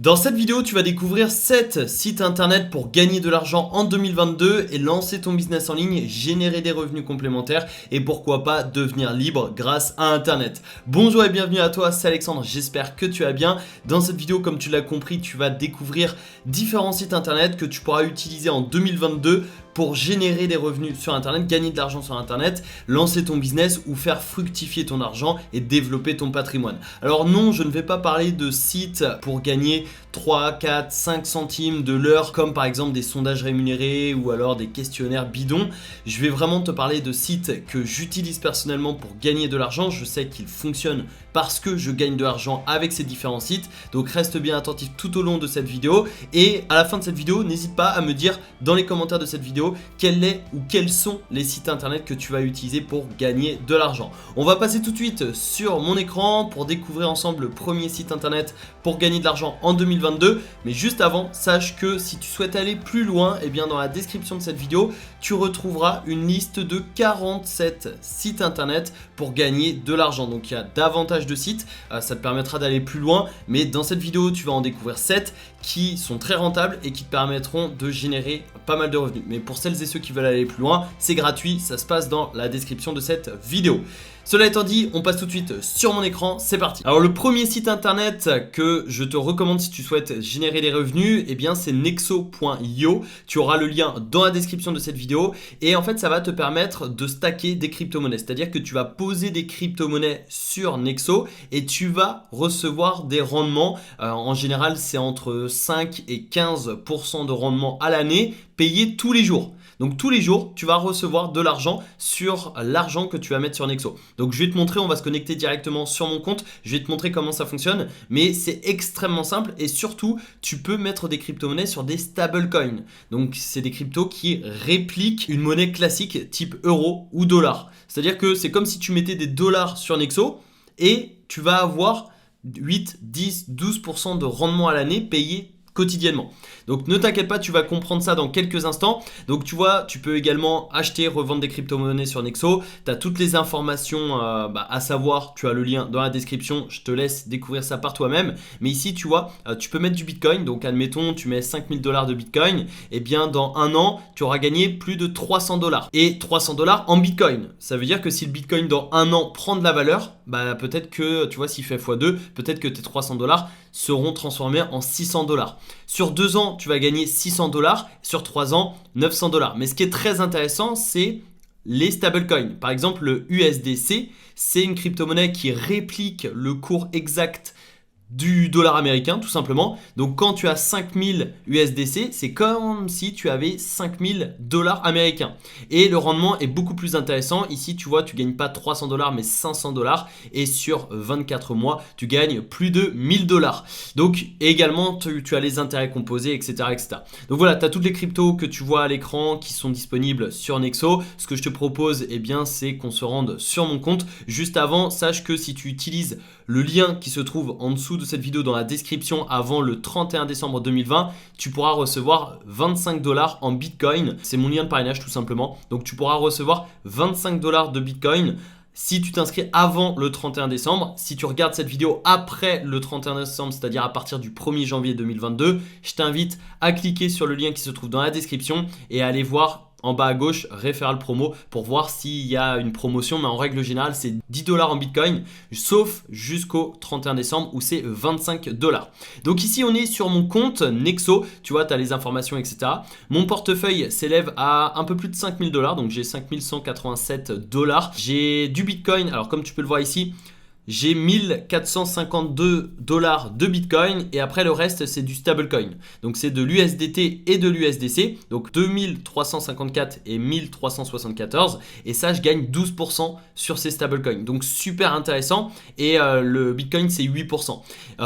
Dans cette vidéo, tu vas découvrir 7 sites internet pour gagner de l'argent en 2022 et lancer ton business en ligne, générer des revenus complémentaires et pourquoi pas devenir libre grâce à internet. Bonjour et bienvenue à toi, c'est Alexandre, j'espère que tu vas bien. Dans cette vidéo, comme tu l'as compris, tu vas découvrir différents sites internet que tu pourras utiliser en 2022 pour générer des revenus sur internet, gagner de l'argent sur internet, lancer ton business ou faire fructifier ton argent et développer ton patrimoine. Alors non, je ne vais pas parler de sites pour gagner 3, 4, 5 centimes de l'heure comme par exemple des sondages rémunérés ou alors des questionnaires bidons. Je vais vraiment te parler de sites que j'utilise personnellement pour gagner de l'argent. Je sais qu'ils fonctionnent parce que je gagne de l'argent avec ces différents sites. Donc reste bien attentif tout au long de cette vidéo et à la fin de cette vidéo, n'hésite pas à me dire dans les commentaires de cette vidéo quel est ou quels sont les sites internet que tu vas utiliser pour gagner de l'argent. On va passer tout de suite sur mon écran pour découvrir ensemble le premier site internet pour gagner de l'argent en 2022. Mais juste avant, sache que si tu souhaites aller plus loin, eh bien dans la description de cette vidéo, tu retrouveras une liste de 47 sites internet pour gagner de l'argent. Donc il y a davantage de sites, ça te permettra d'aller plus loin. Mais dans cette vidéo, tu vas en découvrir 7 qui sont très rentables et qui te permettront de générer pas mal de revenus. Mais pour celles et ceux qui veulent aller plus loin, c'est gratuit, ça se passe dans la description de cette vidéo. Cela étant dit, on passe tout de suite sur mon écran, c'est parti. Alors le premier site internet que je te recommande si tu souhaites générer des revenus, eh bien c'est nexo.io. Tu auras le lien dans la description de cette vidéo et en fait ça va te permettre de stacker des crypto-monnaies. C'est-à-dire que tu vas poser des crypto-monnaies sur Nexo et tu vas recevoir des rendements. En général, c'est entre 5 et 15% de rendement à l'année payés tous les jours. Donc tous les jours, tu vas recevoir de l'argent sur l'argent que tu vas mettre sur Nexo. Donc je vais te montrer, on va se connecter directement sur mon compte. Je vais te montrer comment ça fonctionne. Mais c'est extrêmement simple et surtout, tu peux mettre des crypto-monnaies sur des stablecoins. Donc c'est des cryptos qui répliquent une monnaie classique type euro ou dollar. C'est-à-dire que c'est comme si tu mettais des dollars sur Nexo et tu vas avoir 8, 10, 12% de rendement à l'année payé quotidiennement. Donc ne t'inquiète pas, tu vas comprendre ça dans quelques instants. Donc tu vois, tu peux également acheter, revendre des crypto-monnaies sur Nexo. Tu as toutes les informations à savoir, tu as le lien dans la description. Je te laisse découvrir ça par toi-même. Mais ici, tu vois, tu peux mettre du Bitcoin. Donc admettons, tu mets 5000 $ de Bitcoin. Et bien dans un an, tu auras gagné plus de 300 $. Et 300 $ en Bitcoin. Ça veut dire que si le Bitcoin dans un an prend de la valeur, peut-être que, tu vois, s'il fait x2, peut-être que tes 300 $ seront transformés en 600 $. Sur 2 ans, tu vas gagner 600 $. Sur 3 ans, 900 $. Mais ce qui est très intéressant, c'est les stablecoins. Par exemple, le USDC, c'est une crypto-monnaie qui réplique le cours exact du dollar américain tout simplement. Donc quand tu as 5000 USDC, c'est comme si tu avais 5000 $ américains. Et le rendement est beaucoup plus intéressant. Ici, tu vois, tu gagnes pas 300 $ mais 500 $ et sur 24 mois, tu gagnes plus de 1000 $. Donc également, tu as les intérêts composés, etc. etc. Donc voilà, tu as toutes les cryptos que tu vois à l'écran qui sont disponibles sur Nexo. Ce que je te propose, eh bien, c'est qu'on se rende sur mon compte. Juste avant, sache que si tu utilises le lien qui se trouve en dessous de cette vidéo dans la description avant le 31 décembre 2020, tu pourras recevoir 25 $ en Bitcoin. C'est mon lien de parrainage tout simplement. Donc tu pourras recevoir 25 $ de Bitcoin si tu t'inscris avant le 31 décembre. Si tu regardes cette vidéo après le 31 décembre, c'est-à-dire à partir du 1er janvier 2022, je t'invite à cliquer sur le lien qui se trouve dans la description et à aller voir en bas à gauche, référent promo pour voir s'il y a une promotion. Mais en règle générale, c'est 10 $ en Bitcoin, sauf jusqu'au 31 décembre où c'est 25 $. Donc ici, on est sur mon compte Nexo. Tu vois, tu as les informations, etc. Mon portefeuille s'élève à un peu plus de 5000 $. Donc j'ai 5187 $. J'ai du Bitcoin. Alors comme tu peux le voir ici, j'ai 1452 $ de Bitcoin et après le reste c'est du stablecoin. Donc c'est de l'USDT et de l'USDC. Donc 2354 et 1374 et ça je gagne 12% sur ces stablecoins. Donc super intéressant et le Bitcoin c'est 8%.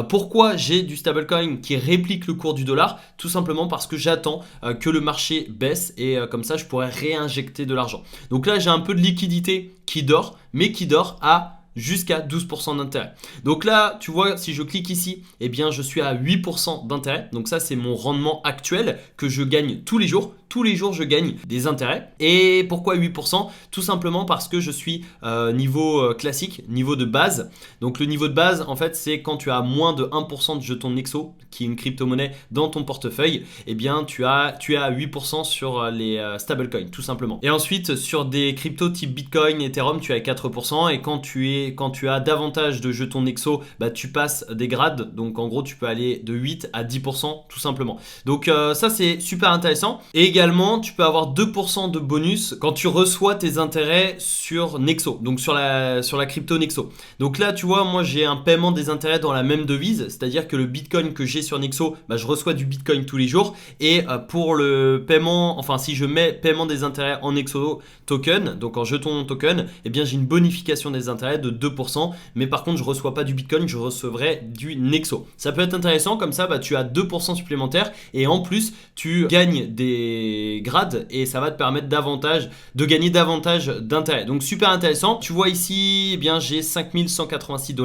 Pourquoi j'ai du stablecoin qui réplique le cours du dollar? Tout simplement parce que j'attends que le marché baisse et comme ça je pourrais réinjecter de l'argent. Donc là j'ai un peu de liquidité qui dort, mais qui dort à jusqu'à 12% d'intérêt. Donc là, tu vois, si je clique ici, eh bien, je suis à 8% d'intérêt. Donc ça, c'est mon rendement actuel que je gagne tous les jours. tous les jours je gagne des intérêts. Et pourquoi 8%? Tout simplement parce que je suis niveau classique, niveau de base. Donc le niveau de base, en fait, c'est quand tu as moins de 1% de jetons Nexo, qui est une crypto-monnaie, dans ton portefeuille, eh bien tu es à 8% sur les stablecoins, tout simplement. Et ensuite, sur des cryptos type Bitcoin, Ethereum, tu es à 4%. Et quand tu as davantage de jetons Nexo, bah, tu passes des grades. Donc en gros, tu peux aller de 8 à 10%, tout simplement. Donc ça, c'est super intéressant. Et également, tu peux avoir 2% de bonus quand tu reçois tes intérêts sur Nexo, donc sur la crypto Nexo. Donc là, tu vois, moi j'ai un paiement des intérêts dans la même devise, c'est-à-dire que le Bitcoin que j'ai sur Nexo, bah, je reçois du Bitcoin tous les jours. Et pour le paiement, enfin si je mets paiement des intérêts en Nexo token, donc en jeton token, eh bien j'ai une bonification des intérêts de 2%. Mais par contre, je reçois pas du Bitcoin, je recevrai du Nexo. Ça peut être intéressant, comme ça, bah, tu as 2% supplémentaires et en plus, tu gagnes des grades et ça va te permettre de gagner davantage d'intérêts. Donc super intéressant. Tu vois ici, eh bien j'ai 5186 $.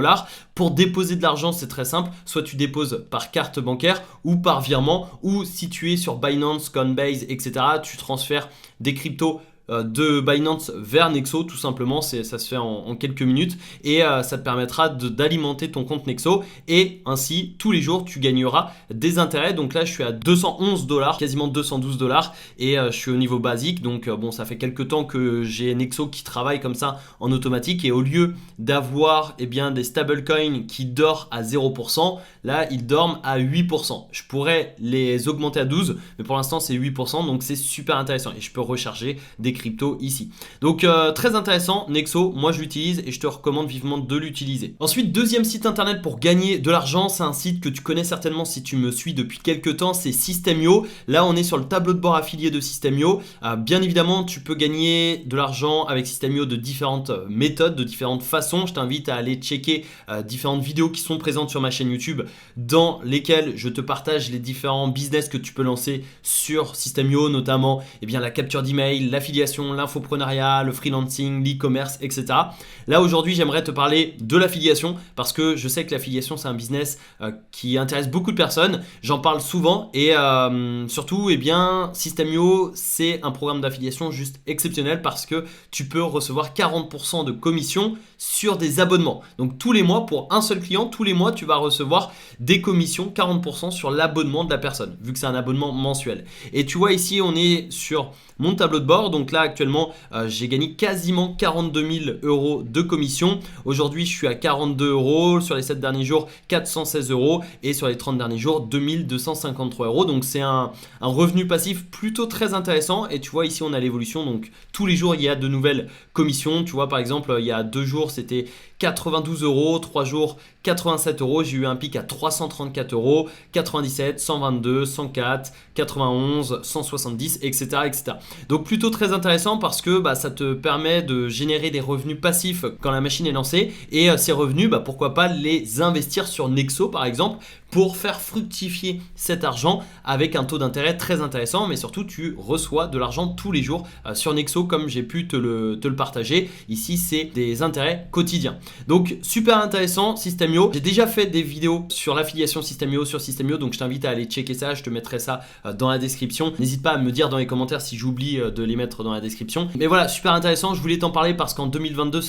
Pour déposer de l'argent, c'est très simple. Soit tu déposes par carte bancaire ou par virement, ou si tu es sur Binance, Coinbase, etc., tu transfères des cryptos de Binance vers Nexo, tout simplement. Ça se fait en quelques minutes et ça te permettra d'alimenter ton compte Nexo et ainsi tous les jours tu gagneras des intérêts. Donc là je suis à 211 $, quasiment 212 $ et je suis au niveau basique. Donc bon, ça fait quelques temps que j'ai Nexo qui travaille comme ça en automatique et au lieu d'avoir bien des stablecoins qui dorment à 0%, là ils dorment à 8%. Je pourrais les augmenter à 12, mais pour l'instant c'est 8%, donc c'est super intéressant et je peux recharger des crypto ici. Donc très intéressant, Nexo, moi je l'utilise et je te recommande vivement de l'utiliser. Ensuite, deuxième site internet pour gagner de l'argent, c'est un site que tu connais certainement si tu me suis depuis quelques temps, c'est System.io. Là on est sur le tableau de bord affilié de System.io. Bien évidemment, tu peux gagner de l'argent avec System.io de différentes méthodes, de différentes façons. Je t'invite à aller checker différentes vidéos qui sont présentes sur ma chaîne YouTube dans lesquelles je te partage les différents business que tu peux lancer sur System.io, notamment la capture d'email, l'affiliation, l'infoprenariat, le freelancing, l'e-commerce, etc. Là aujourd'hui j'aimerais te parler de l'affiliation parce que je sais que l'affiliation c'est un business qui intéresse beaucoup de personnes. J'en parle souvent et surtout System.io c'est un programme d'affiliation juste exceptionnel parce que tu peux recevoir 40% de commission sur des abonnements. Donc tous les mois, pour un seul client, tous les mois tu vas recevoir des commissions, 40% sur l'abonnement de la personne vu que c'est un abonnement mensuel. Et tu vois ici on est sur mon tableau de bord. Donc là actuellement j'ai gagné quasiment 42 000 € de commission. Aujourd'hui je suis à 42 €, sur les 7 derniers jours 416 € et sur les 30 derniers jours 2253 €. Donc c'est un revenu passif plutôt très intéressant et tu vois ici on a l'évolution. Donc tous les jours il y a de nouvelles commissions. Tu vois par exemple il y a 2 jours c'était 92 €, 3 jours 87 €, j'ai eu un pic à 334 €, 97, 122, 104, 91, 170, etc. Donc plutôt très intéressant parce que ça te permet de générer des revenus passifs quand la machine est lancée et ces revenus, pourquoi pas les investir sur Nexo par exemple pour faire fructifier cet argent avec un taux d'intérêt très intéressant, mais surtout tu reçois de l'argent tous les jours sur Nexo comme j'ai pu te le partager. Ici c'est des intérêts quotidiens. Donc super intéressant System.io. J'ai déjà fait des vidéos sur l'affiliation System.io sur System.io, donc je t'invite à aller checker ça, je te mettrai ça dans la description. N'hésite pas à me dire dans les commentaires si j'oublie de les mettre dans la description. Mais voilà, super intéressant, je voulais t'en parler parce qu'en 2022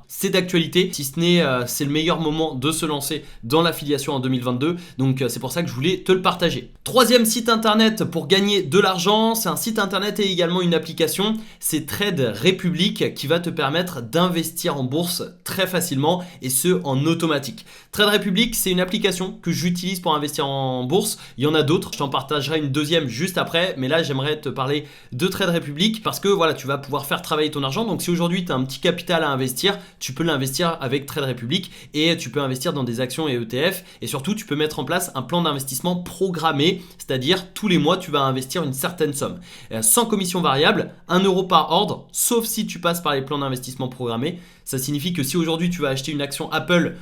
c'est d'actualité, si ce n'est c'est le meilleur moment de se lancer dans l'affiliation en 2022. Donc c'est pour ça que je voulais te le partager. Troisième site internet pour gagner de l'argent, c'est un site internet et également une application, c'est Trade Republic qui va te permettre d'investir en bourse très facilement et ce en automatique. Trade Republic c'est une application que j'utilise pour investir en bourse, il y en a d'autres, je t'en partagerai une deuxième juste après, mais là j'aimerais te parler de Trade Republic parce que voilà, tu vas pouvoir faire travailler ton argent. Donc si aujourd'hui tu as un petit capital à investir, tu peux l'investir avec Trade Republic et tu peux investir dans des actions et ETF et surtout tu peux mettre en place un plan d'investissement programmé, c'est-à-dire tous les mois tu vas investir une certaine somme sans commission variable, 1 € par ordre, sauf si tu passes par les plans d'investissement programmés. Ça signifie que si aujourd'hui tu vas acheter une action Apple,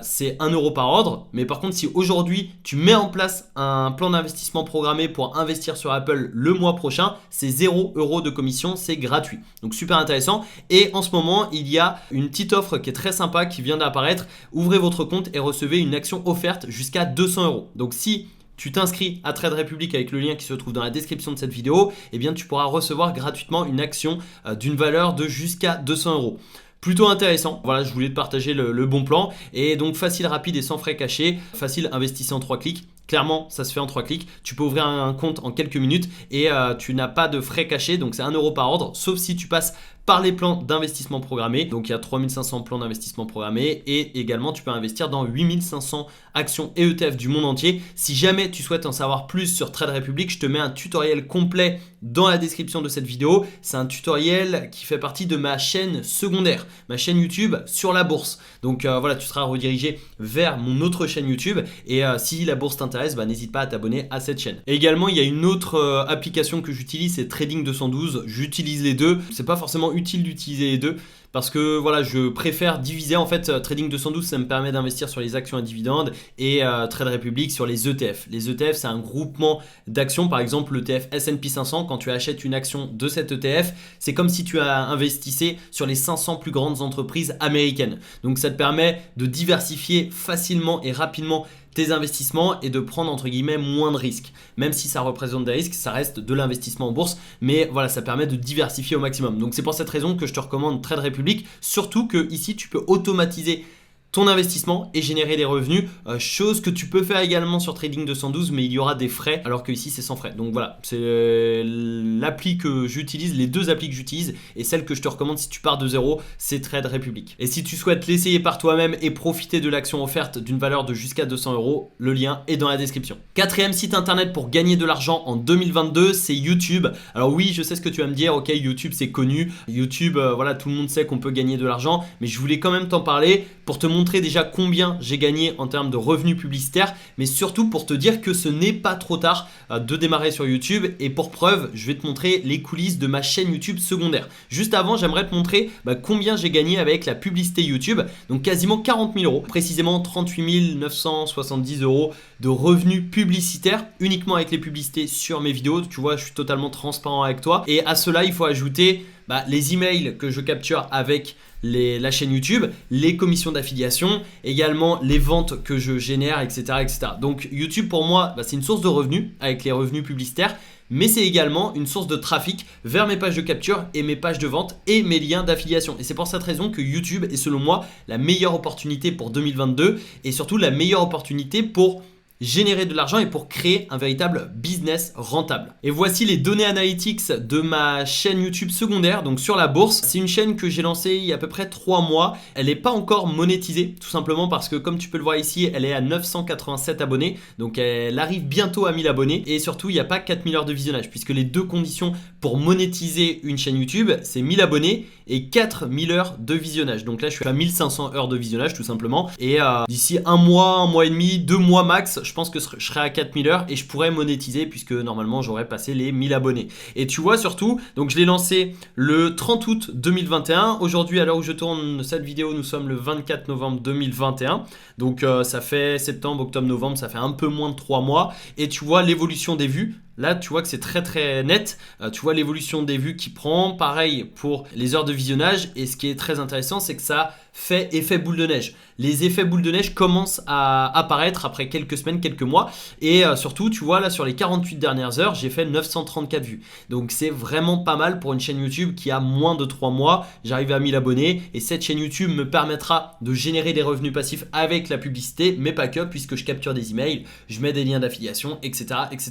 c'est 1 € par ordre. Mais par contre, si aujourd'hui tu mets en place un plan d'investissement programmé pour investir sur Apple le mois prochain, c'est 0 € de commission, c'est gratuit. Donc super intéressant. Et en ce moment, il y a une petite offre qui est très sympa qui vient d'apparaître. Ouvrez votre compte et recevez une action offerte jusqu'à 200 €. Donc si tu t'inscris à Trade Republic avec le lien qui se trouve dans la description de cette vidéo, eh bien tu pourras recevoir gratuitement une action d'une valeur de jusqu'à 200 euros. Plutôt intéressant, voilà, je voulais te partager le bon plan. Et donc facile, rapide et sans frais cachés. Facile, investissez en 3 clics. Clairement, ça se fait en 3 clics. Tu peux ouvrir un compte en quelques minutes et tu n'as pas de frais cachés. Donc c'est 1 euro par ordre, sauf si tu passes par les plans d'investissement programmés. Donc il y a 3500 plans d'investissement programmés et également tu peux investir dans 8500 actions et ETF du monde entier. Si jamais tu souhaites en savoir plus sur Trade Republic, je te mets un tutoriel complet dans la description de cette vidéo. C'est un tutoriel qui fait partie de ma chaîne secondaire, ma chaîne YouTube sur la bourse. Donc voilà, tu seras redirigé vers mon autre chaîne YouTube et si la bourse t'intéresse, n'hésite pas à t'abonner à cette chaîne. Et également, il y a une autre application que j'utilise, c'est Trading 212. J'utilise les deux. C'est pas forcément utile d'utiliser les deux parce que voilà, je préfère diviser. En fait, Trading 212, ça me permet d'investir sur les actions à dividendes et Trade Republic sur les ETF. Les ETF, c'est un groupement d'actions. Par exemple, l'ETF S&P 500, quand tu achètes une action de cet ETF, c'est comme si tu investissais sur les 500 plus grandes entreprises américaines. Donc, ça te permet de diversifier facilement et rapidement tes investissements et de prendre entre guillemets moins de risques. Même si ça représente des risques, ça reste de l'investissement en bourse, mais voilà, ça permet de diversifier au maximum. Donc c'est pour cette raison que je te recommande Trade Republic, surtout que ici tu peux automatiser ton investissement et générer des revenus, chose que tu peux faire également sur Trading 212, mais il y aura des frais alors que ici c'est sans frais. Donc voilà, c'est l'appli que j'utilise, les deux applis que j'utilise et celle que je te recommande si tu pars de zéro, c'est Trade Republic. Et si tu souhaites l'essayer par toi-même et profiter de l'action offerte d'une valeur de jusqu'à 200 euros, le lien est dans la description. Quatrième site internet pour gagner de l'argent en 2022, c'est YouTube. Alors oui, je sais ce que tu vas me dire, ok, YouTube c'est connu, YouTube, voilà, tout le monde sait qu'on peut gagner de l'argent, mais je voulais quand même t'en parler pour te montrer déjà combien j'ai gagné en termes de revenus publicitaires, mais surtout pour te dire que ce n'est pas trop tard de démarrer sur YouTube. Et pour preuve, je vais te montrer les coulisses de ma chaîne YouTube secondaire. Juste avant, j'aimerais te montrer combien j'ai gagné avec la publicité YouTube. Donc quasiment 40 000 euros, précisément 38 970 euros de revenus publicitaires uniquement avec les publicités sur mes vidéos. Tu vois, je suis totalement transparent avec toi. Et à cela, il faut ajouter les emails que je capture avec la chaîne YouTube, les commissions d'affiliation, également les ventes que je génère, etc. etc. Donc YouTube pour moi, c'est une source de revenus avec les revenus publicitaires, mais c'est également une source de trafic vers mes pages de capture et mes pages de vente et mes liens d'affiliation. Et c'est pour cette raison que YouTube est selon moi la meilleure opportunité pour 2022 et surtout la meilleure opportunité pour générer de l'argent et pour créer un véritable business rentable. Et voici les données analytics de ma chaîne YouTube secondaire, donc sur la bourse. C'est une chaîne que j'ai lancée il y a à peu près 3 mois. Elle n'est pas encore monétisée, tout simplement parce que comme tu peux le voir ici, elle est à 987 abonnés. Donc elle arrive bientôt à 1000 abonnés. Et surtout, il n'y a pas 4000 heures de visionnage, puisque les deux conditions pour monétiser une chaîne YouTube, c'est 1000 abonnés et 4000 heures de visionnage. Donc là, je suis à 1500 heures de visionnage, tout simplement. Et d'ici un mois et demi, 2 mois max, je pense que je serai à 4000 heures et je pourrais monétiser puisque normalement j'aurais passé les 1000 abonnés. Et tu vois surtout, donc je l'ai lancé le 30 août 2021. Aujourd'hui, à l'heure où je tourne cette vidéo, nous sommes le 24 novembre 2021. Donc ça fait septembre, octobre, novembre, ça fait un peu moins de 3 mois. Et tu vois l'évolution des vues. Là, tu vois que c'est très très net. Tu vois l'évolution des vues qui prend. Pareil pour les heures de visionnage. Et ce qui est très intéressant, c'est que ça fait effet boule de neige. Les effets boule de neige commencent à apparaître après quelques semaines, quelques mois. Et surtout, tu vois, là, sur les 48 dernières heures, j'ai fait 934 vues. Donc, c'est vraiment pas mal pour une chaîne YouTube qui a moins de 3 mois. J'arrive à 1000 abonnés. Et cette chaîne YouTube me permettra de générer des revenus passifs avec la publicité, mais pas que, puisque je capture des emails, je mets des liens d'affiliation, etc., etc.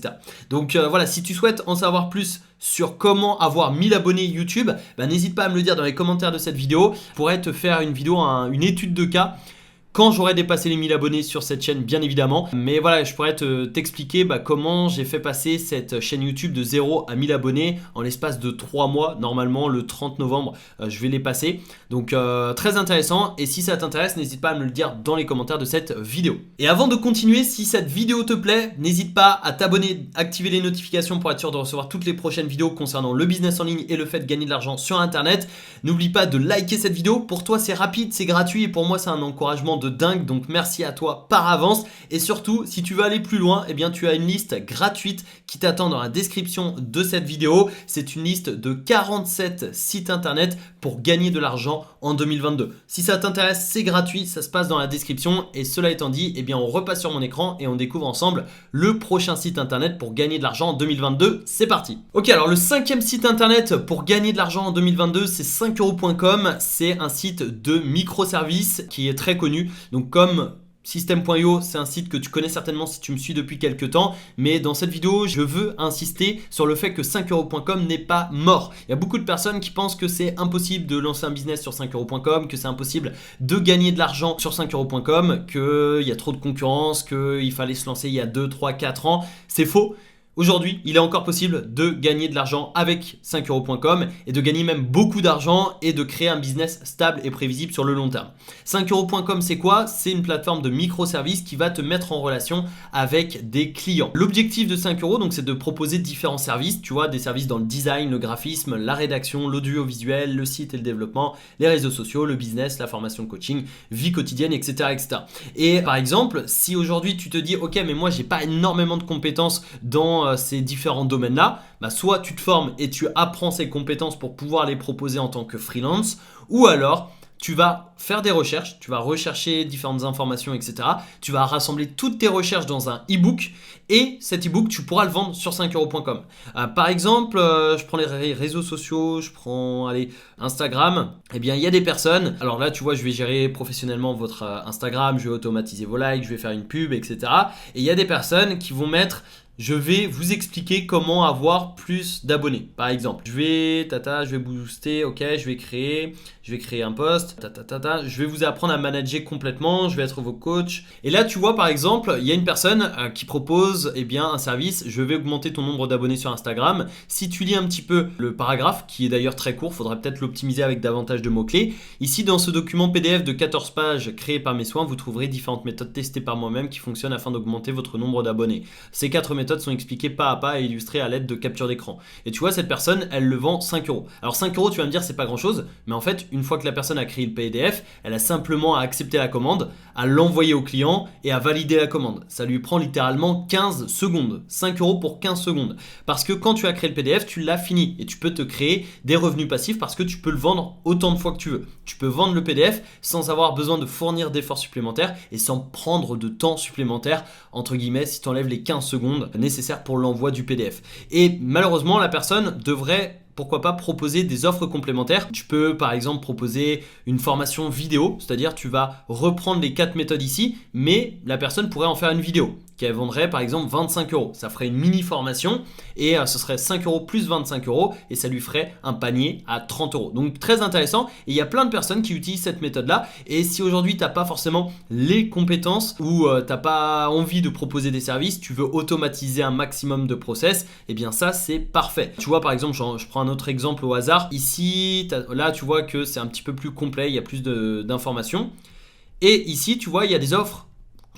Donc, voilà, si tu souhaites en savoir plus sur comment avoir 1000 abonnés YouTube, n'hésite pas à me le dire dans les commentaires de cette vidéo. Je pourrais te faire une vidéo, une étude de cas quand j'aurai dépassé les 1000 abonnés sur cette chaîne, bien évidemment. Mais voilà, je pourrais t'expliquer comment j'ai fait passer cette chaîne YouTube de 0 à 1000 abonnés en l'espace de 3 mois. Normalement, le 30 novembre, je vais les passer. Donc, très intéressant. Et si ça t'intéresse, n'hésite pas à me le dire dans les commentaires de cette vidéo. Et avant de continuer, si cette vidéo te plaît, n'hésite pas à t'abonner, activer les notifications pour être sûr de recevoir toutes les prochaines vidéos concernant le business en ligne et le fait de gagner de l'argent sur Internet. N'oublie pas de liker cette vidéo. Pour toi, c'est rapide, c'est gratuit et pour moi, c'est un encouragement de dingue, donc merci à toi par avance. Et surtout, si tu veux aller plus loin, eh bien tu as une liste gratuite qui t'attend dans la description de cette vidéo. C'est une liste de 47 sites internet pour gagner de l'argent en 2022. Si ça t'intéresse, c'est gratuit, ça se passe dans la description. Et cela étant dit, eh bien on repasse sur mon écran et on découvre ensemble le prochain site internet pour gagner de l'argent en 2022. C'est parti. Ok, alors le 5e site internet pour gagner de l'argent en 2022, c'est 5euros.com. C'est un site de microservices qui est très connu. Donc comme System.io, c'est un site que tu connais certainement si tu me suis depuis quelques temps, mais dans cette vidéo, je veux insister sur le fait que 5euros.com n'est pas mort. Il y a beaucoup de personnes qui pensent que c'est impossible de lancer un business sur 5euros.com, que c'est impossible de gagner de l'argent sur 5euros.com, qu'il y a trop de concurrence, qu'il fallait se lancer il y a 2, 3, 4 ans. C'est faux. Aujourd'hui, il est encore possible de gagner de l'argent avec 5euros.com et de gagner même beaucoup d'argent et de créer un business stable et prévisible sur le long terme. 5euros.com, c'est quoi? C'est une plateforme de microservices qui va te mettre en relation avec des clients. L'objectif de 5 euros, donc, c'est de proposer différents services, tu vois, des services dans le design, le graphisme, la rédaction, l'audiovisuel, le site et le développement, les réseaux sociaux, le business, la formation, le coaching, vie quotidienne, etc., etc. Et par exemple, si aujourd'hui tu te dis, ok, mais moi j'ai pas énormément de compétences dans ces différents domaines-là, bah soit tu te formes et tu apprends ces compétences pour pouvoir les proposer en tant que freelance, ou alors tu vas faire des recherches, tu vas rechercher différentes informations, etc. Tu vas rassembler toutes tes recherches dans un e-book et cet e-book, tu pourras le vendre sur 5euros.com. Par exemple, je prends les réseaux sociaux, je prends Instagram. Eh bien, il y a des personnes, alors là, tu vois, je vais gérer professionnellement votre Instagram, je vais automatiser vos likes, je vais faire une pub, etc. Et il y a des personnes qui vont mettre: je vais vous expliquer comment avoir plus d'abonnés. Par exemple, je vais booster, ok, je vais créer un post, je vais vous apprendre à manager complètement, je vais être vos coachs. Et là, tu vois, par exemple, il y a une personne qui propose un service: je vais augmenter ton nombre d'abonnés sur Instagram. Si tu lis un petit peu le paragraphe, qui est d'ailleurs très court, faudrait peut-être l'optimiser avec davantage de mots-clés. Ici, dans ce document PDF de 14 pages créé par mes soins, vous trouverez différentes méthodes testées par moi-même qui fonctionnent afin d'augmenter votre nombre d'abonnés. Ces 4 méthodes sont expliquées pas à pas et illustrées à l'aide de captures d'écran. Et tu vois, cette personne, elle le vend 5 euros. Alors 5 euros, tu vas me dire, c'est pas grand chose, mais en fait, une fois que la personne a créé le PDF, elle a simplement à accepter la commande, à l'envoyer au client et à valider la commande. Ça lui prend littéralement 15 secondes. 5 euros pour 15 secondes. Parce que quand tu as créé le PDF, tu l'as fini et tu peux te créer des revenus passifs parce que tu peux le vendre autant de fois que tu veux. Tu peux vendre le PDF sans avoir besoin de fournir d'efforts supplémentaires et sans prendre de temps supplémentaire, entre guillemets, si tu enlèves les 15 secondes nécessaires pour l'envoi du PDF. Et malheureusement, la personne devrait, pourquoi pas, proposer des offres complémentaires. Tu peux par exemple proposer une formation vidéo, c'est-à-dire tu vas reprendre les 4 méthodes ici, mais la personne pourrait en faire une vidéo qu'elle vendrait par exemple 25 euros. Ça ferait une mini formation et ce serait 5 euros plus 25 euros et ça lui ferait un panier à 30 euros. Donc très intéressant, et il y a plein de personnes qui utilisent cette méthode-là. Et si aujourd'hui tu n'as pas forcément les compétences ou tu n'as pas envie de proposer des services, tu veux automatiser un maximum de process, et bien ça c'est parfait. Tu vois, par exemple, je prends un autre exemple au hasard. Ici, là tu vois que c'est un petit peu plus complet, il y a plus d'informations. Et ici tu vois, il y a des offres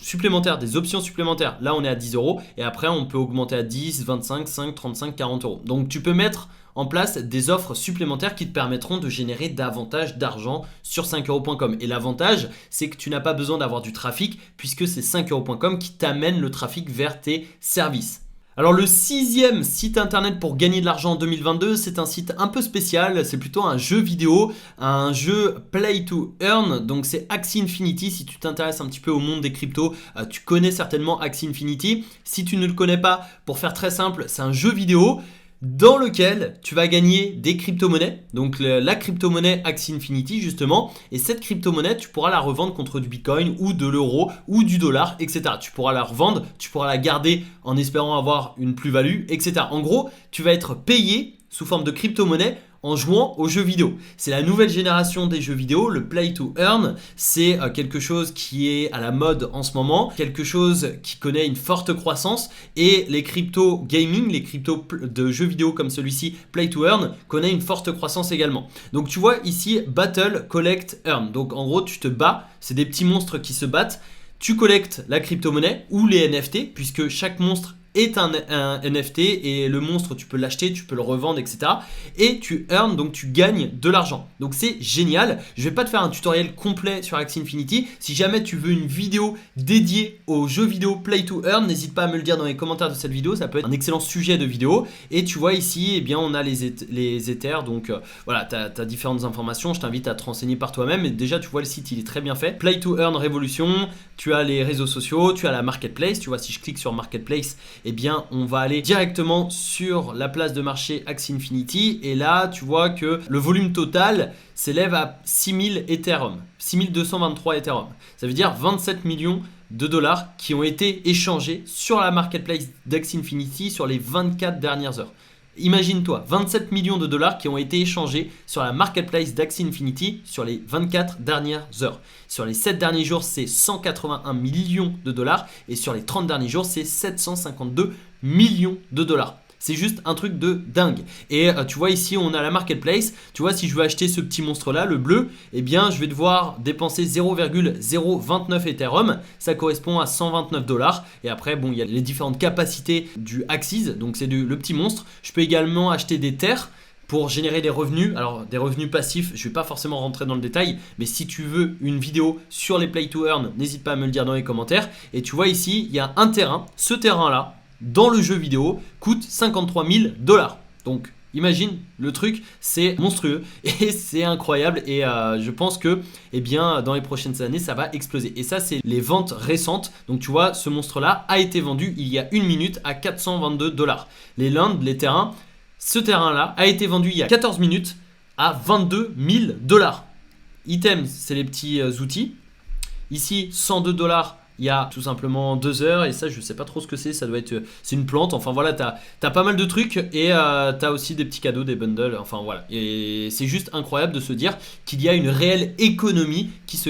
supplémentaires, des options supplémentaires. Là on est à 10 euros et après on peut augmenter à 10, 25, 5, 35, 40 euros. Donc tu peux mettre en place des offres supplémentaires qui te permettront de générer davantage d'argent sur 5euros.com. Et l'avantage, c'est que tu n'as pas besoin d'avoir du trafic puisque c'est 5euros.com qui t'amène le trafic vers tes services. Alors le 6e site internet pour gagner de l'argent en 2022, c'est un site un peu spécial, c'est plutôt un jeu vidéo, un jeu play to earn, donc c'est Axie Infinity. Si tu t'intéresses un petit peu au monde des cryptos, tu connais certainement Axie Infinity. Si tu ne le connais pas, pour faire très simple, c'est un jeu vidéo dans lequel tu vas gagner des crypto-monnaies, donc la crypto-monnaie Axie Infinity justement, et cette crypto-monnaie tu pourras la revendre contre du bitcoin ou de l'euro ou du dollar, etc. Tu pourras la revendre, tu pourras la garder en espérant avoir une plus-value, etc. En gros, tu vas être payé sous forme de crypto-monnaie en jouant aux jeux vidéo. C'est la nouvelle génération des jeux vidéo, le play to earn. C'est quelque chose qui est à la mode en ce moment, quelque chose qui connaît une forte croissance, et les crypto gaming, les cryptos de jeux vidéo comme celui-ci, play to earn, connaît une forte croissance également. Donc tu vois ici, battle, collect, earn. Donc en gros tu te bats, c'est des petits monstres qui se battent, tu collectes la crypto-monnaie ou les NFT puisque chaque monstre est un NFT et le monstre tu peux l'acheter, tu peux le revendre, etc. Et tu earn, donc tu gagnes de l'argent. Donc c'est génial. Je vais pas te faire un tutoriel complet sur Axie Infinity. Si jamais tu veux une vidéo dédiée aux jeux vidéo Play to Earn, n'hésite pas à me le dire dans les commentaires de cette vidéo. Ça peut être un excellent sujet de vidéo. Et tu vois ici, eh bien, on a les Ethers. Donc voilà, tu as différentes informations. Je t'invite à te renseigner par toi-même. Et déjà, tu vois le site, il est très bien fait. Play to Earn Révolution. Tu as les réseaux sociaux, tu as la marketplace. Tu vois, si je clique sur marketplace, eh bien, on va aller directement sur la place de marché Axie Infinity. Et là, tu vois que le volume total s'élève à 6000 Ethereum, 6223 Ethereum. Ça veut dire 27 millions de dollars qui ont été échangés sur la marketplace d'Axie Infinity sur les 24 dernières heures. Imagine-toi, 27 millions de dollars qui ont été échangés sur la marketplace d'Axie Infinity sur les 24 dernières heures. Sur les 7 derniers jours, c'est 181 millions de dollars et sur les 30 derniers jours, c'est 752 millions de dollars. C'est juste un truc de dingue. Et tu vois ici, on a la marketplace. Tu vois, si je veux acheter ce petit monstre-là, le bleu, eh bien, je vais devoir dépenser 0,029 Ethereum. Ça correspond à 129 dollars. Et après, bon, il y a les différentes capacités du Axie. Donc, c'est le petit monstre. Je peux également acheter des terres pour générer des revenus. Alors, des revenus passifs, je ne vais pas forcément rentrer dans le détail. Mais si tu veux une vidéo sur les Play to Earn, n'hésite pas à me le dire dans les commentaires. Et tu vois ici, il y a un terrain. Ce terrain-là, dans le jeu vidéo, coûte 53 000 dollars. Donc imagine, le truc c'est monstrueux et c'est incroyable et je pense que eh bien, dans les prochaines années ça va exploser. Et ça c'est les ventes récentes. Donc tu vois, ce monstre là a été vendu il y a 1 minute à 422 dollars. Les lands, les terrains, ce terrain là a été vendu il y a 14 minutes à 22 000 dollars. Items, c'est les petits outils. Ici 102 dollars. Il y a tout simplement 2 heures et ça je sais pas trop ce que c'est, ça doit être, c'est une plante, enfin voilà, t'as pas mal de trucs et t'as aussi des petits cadeaux, des bundles, enfin voilà. Et c'est juste incroyable de se dire qu'il y a une réelle économie qui se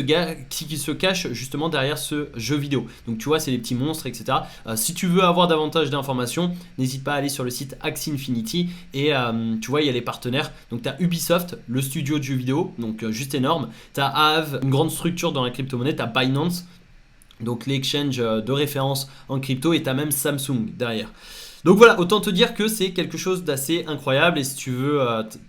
cache justement derrière ce jeu vidéo. Donc tu vois, c'est les petits monstres, etc. Si tu veux avoir davantage d'informations, n'hésite pas à aller sur le site Axie Infinity et tu vois, il y a les partenaires. Donc t'as Ubisoft, le studio de jeux vidéo, donc juste énorme. T'as Aave, une grande structure dans la crypto-monnaie, t'as Binance, donc l'exchange de référence en crypto, et tu as même Samsung derrière. Donc voilà, autant te dire que c'est quelque chose d'assez incroyable. Et si tu veux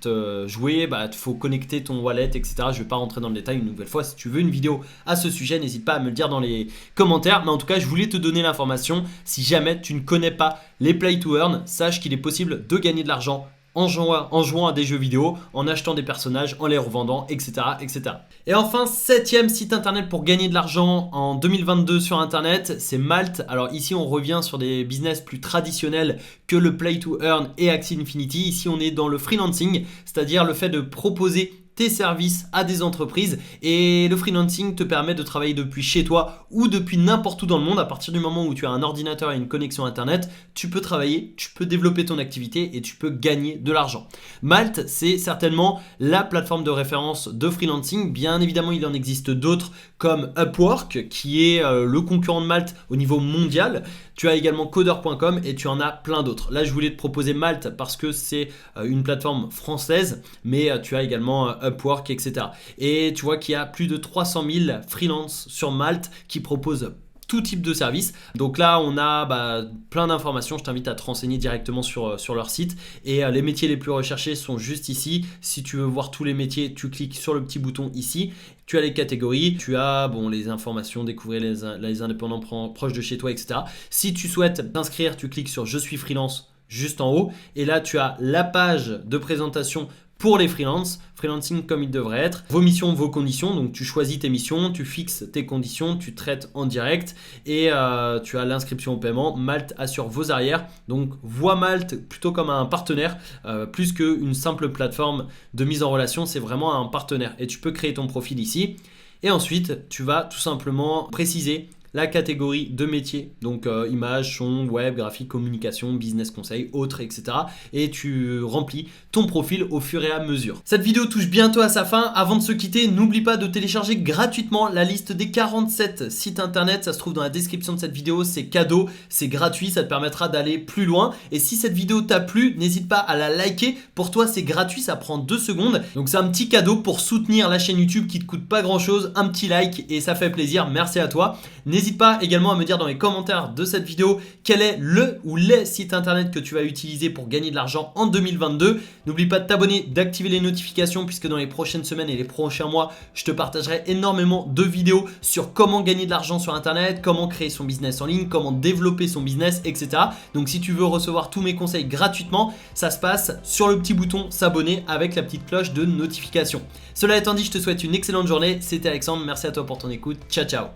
te jouer, il faut connecter ton wallet, etc. Je ne vais pas rentrer dans le détail une nouvelle fois. Si tu veux une vidéo à ce sujet, n'hésite pas à me le dire dans les commentaires. Mais en tout cas, je voulais te donner l'information. Si jamais tu ne connais pas les Play to Earn, sache qu'il est possible de gagner de l'argent en jouant à des jeux vidéo, en achetant des personnages, en les revendant, etc. etc. Et enfin, 7e site internet pour gagner de l'argent en 2022 sur internet, c'est Malte. Alors ici, on revient sur des business plus traditionnels que le Play to Earn et Axie Infinity. Ici, on est dans le freelancing, c'est-à-dire le fait de proposer tes services à des entreprises, et le freelancing te permet de travailler depuis chez toi ou depuis n'importe où dans le monde. À partir du moment où tu as un ordinateur et une connexion internet, tu peux travailler, tu peux développer ton activité et tu peux gagner de l'argent. Malte, c'est certainement la plateforme de référence de freelancing. Bien évidemment, il en existe d'autres comme Upwork qui est le concurrent de Malte au niveau mondial. Tu as également Coder.com et tu en as plein d'autres. Là, je voulais te proposer Malte parce que c'est une plateforme française, mais tu as également Upwork, etc. Et tu vois qu'il y a plus de 300 000 freelances sur Malte qui proposent tout type de service. Donc là, on a plein d'informations. Je t'invite à te renseigner directement sur leur site. Et les métiers les plus recherchés sont juste ici. Si tu veux voir tous les métiers, tu cliques sur le petit bouton ici. Tu as les catégories, tu as les informations, découvrir les indépendants proches de chez toi, etc. Si tu souhaites t'inscrire, tu cliques sur « Je suis freelance » juste en haut. Et là, tu as la page de présentation pour les freelances, freelancing comme il devrait être. Vos missions, vos conditions, donc tu choisis tes missions, tu fixes tes conditions, tu traites en direct et tu as l'inscription au paiement. Malte assure vos arrières, donc vois Malte plutôt comme un partenaire, plus qu'une simple plateforme de mise en relation, c'est vraiment un partenaire. Et tu peux créer ton profil ici et ensuite tu vas tout simplement préciser la catégorie de métier, donc images, son, web, graphique, communication, business conseil, autres, etc. Et tu remplis ton profil au fur et à mesure. Cette vidéo touche bientôt à sa fin. Avant de se quitter, n'oublie pas de télécharger gratuitement la liste des 47 sites internet. Ça se trouve dans la description de cette vidéo. C'est cadeau, c'est gratuit, ça te permettra d'aller plus loin. Et si cette vidéo t'a plu, n'hésite pas à la liker. Pour toi, c'est gratuit, ça prend 2 secondes. Donc c'est un petit cadeau pour soutenir la chaîne YouTube qui te coûte pas grand chose. Un petit like et ça fait plaisir. Merci à toi. N'hésite N'hésite pas également à me dire dans les commentaires de cette vidéo quel est le ou les sites internet que tu vas utiliser pour gagner de l'argent en 2022. N'oublie pas de t'abonner, d'activer les notifications puisque dans les prochaines semaines et les prochains mois, je te partagerai énormément de vidéos sur comment gagner de l'argent sur internet, comment créer son business en ligne, comment développer son business, etc. Donc si tu veux recevoir tous mes conseils gratuitement, ça se passe sur le petit bouton s'abonner avec la petite cloche de notification. Cela étant dit, je te souhaite une excellente journée. C'était Alexandre, merci à toi pour ton écoute. Ciao ciao.